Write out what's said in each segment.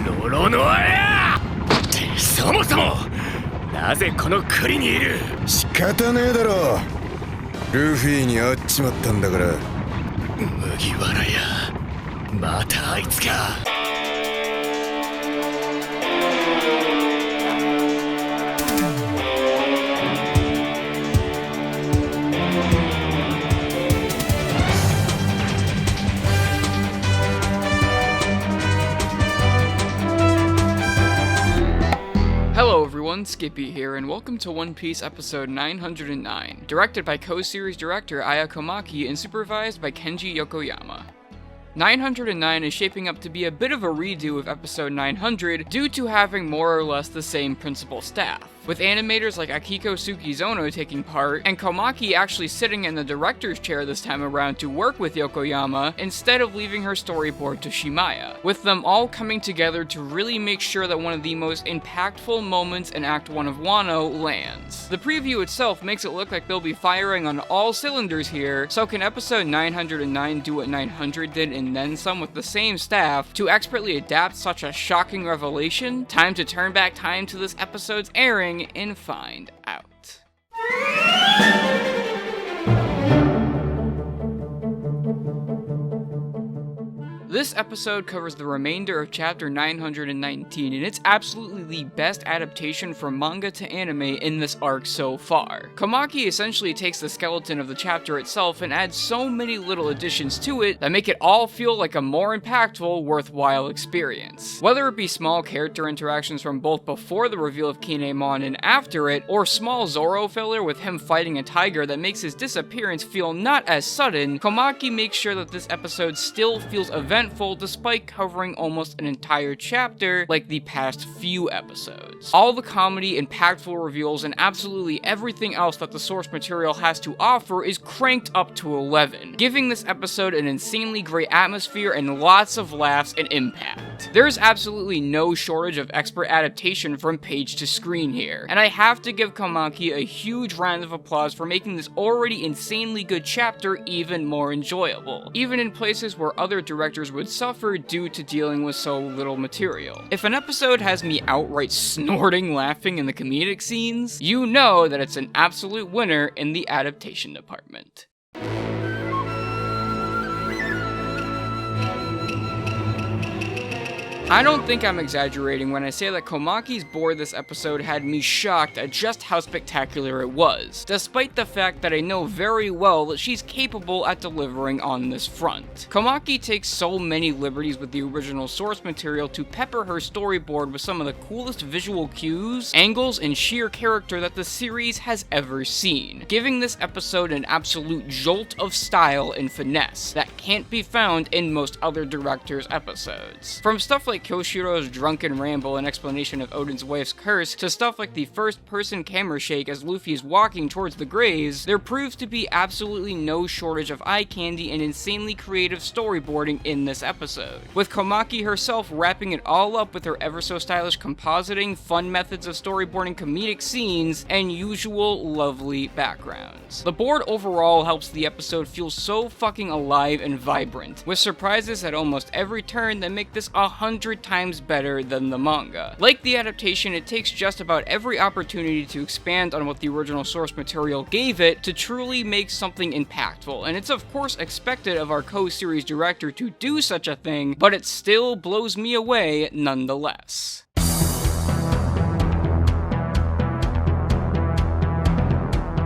ロノアやそもそもなぜこの国にいる。仕方ねえだろ。ルフィに会っちまったんだから。麦わらやまたあいつか。Hello everyone, Skippy here, and welcome to One Piece episode 909, directed by co-series director Aya Komaki and supervised by Kenji Yokoyama. 909 is shaping up to be a bit of a redo of episode 900 due to having more or less the same principal staff, with animators like Akiko Sukizono taking part, and Komaki actually sitting in the director's chair this time around to work with Yokoyama instead of leaving her storyboard to Shimaya, with them all coming together to really make sure that one of the most impactful moments in Act 1 of Wano lands. The preview itself makes it look like they'll be firing on all cylinders here, so can episode 909 do what 900 did and then some with the same staff to expertly adapt such a shocking revelation? Time to turn back time to this episode's airing and find out. This episode covers the remainder of chapter 919, and it's absolutely the best adaptation from manga to anime in this arc so far. Komaki essentially takes the skeleton of the chapter itself and adds so many little additions to it that make it all feel like a more impactful, worthwhile experience. Whether it be small character interactions from both before the reveal of Kinemon and after it, or small Zoro filler with him fighting a tiger that makes his disappearance feel not as sudden, Komaki makes sure that this episode still feels eventful despite covering almost an entire chapter like the past few episodes. All the comedy, impactful reveals, and absolutely everything else that the source material has to offer is cranked up to 11, giving this episode an insanely great atmosphere and lots of laughs and impact. There's absolutely no shortage of expert adaptation from page to screen here, and I have to give Komaki a huge round of applause for making this already insanely good chapter even more enjoyable, even in places where other directors would suffer due to dealing with so little material. If an episode has me outright snorting laughing in the comedic scenes, you know that it's an absolute winner in the adaptation department. I don't think I'm exaggerating when I say that Komaki's board this episode had me shocked at just how spectacular it was, despite the fact that I know very well that she's capable at delivering on this front. Komaki takes so many liberties with the original source material to pepper her storyboard with some of the coolest visual cues, angles, and sheer character that the series has ever seen, giving this episode an absolute jolt of style and finesse that can't be found in most other directors' episodes. From stuff like Kyoshiro's drunken ramble and explanation of Odin's wife's curse, to stuff like the first-person camera shake as Luffy is walking towards the graves, there proves to be absolutely no shortage of eye candy and insanely creative storyboarding in this episode, with Komaki herself wrapping it all up with her ever-so-stylish compositing, fun methods of storyboarding comedic scenes, and usual lovely backgrounds. The board overall helps the episode feel so fucking alive and vibrant, with surprises at almost every turn that make this 100 times better than the manga. Like the adaptation, it takes just about every opportunity to expand on what the original source material gave it to truly make something impactful, and it's of course expected of our co-series director to do such a thing, but it still blows me away nonetheless.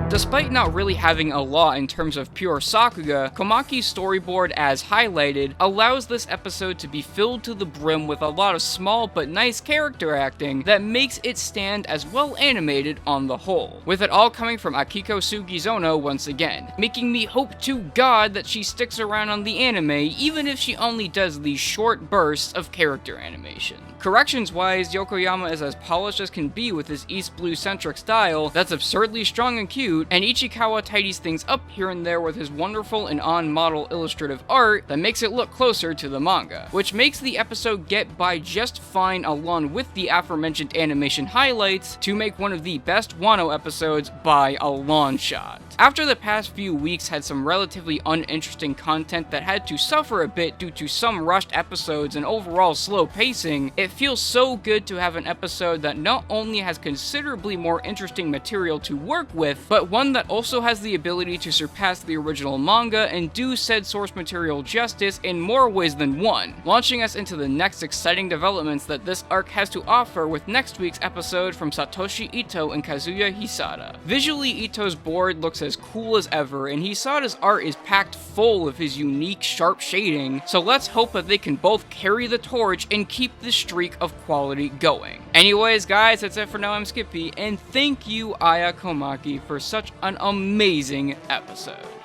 Despite not really having a lot in terms of pure Sakuga, Komaki's storyboard, as highlighted, allows this episode to be filled to the brim with a lot of small but nice character acting that makes it stand as well animated on the whole, with it all coming from Akiko Sugizono once again, making me hope to God that she sticks around on the anime even if she only does these short bursts of character animation. Corrections-wise, Yokoyama is as polished as can be with his East Blue-centric style that's absurdly strong and cute, suit, and Ichikawa tidies things up here and there with his wonderful and on-model illustrative art that makes it look closer to the manga, which makes the episode get by just fine along with the aforementioned animation highlights to make one of the best Wano episodes by a long shot. After the past few weeks had some relatively uninteresting content that had to suffer a bit due to some rushed episodes and overall slow pacing, it feels so good to have an episode that not only has considerably more interesting material to work with, but one that also has the ability to surpass the original manga and do said source material justice in more ways than one, launching us into the next exciting developments that this arc has to offer with next week's episode from Satoshi Ito and Kazuya Hisada. Visually, Ito's board looks as cool as ever, and Hisada's art is packed full of his unique sharp shading, so let's hope that they can both carry the torch and keep the streak of quality going. Anyways guys, that's it for now. I'm Skippy, and thank you Aya Komaki for such an amazing episode.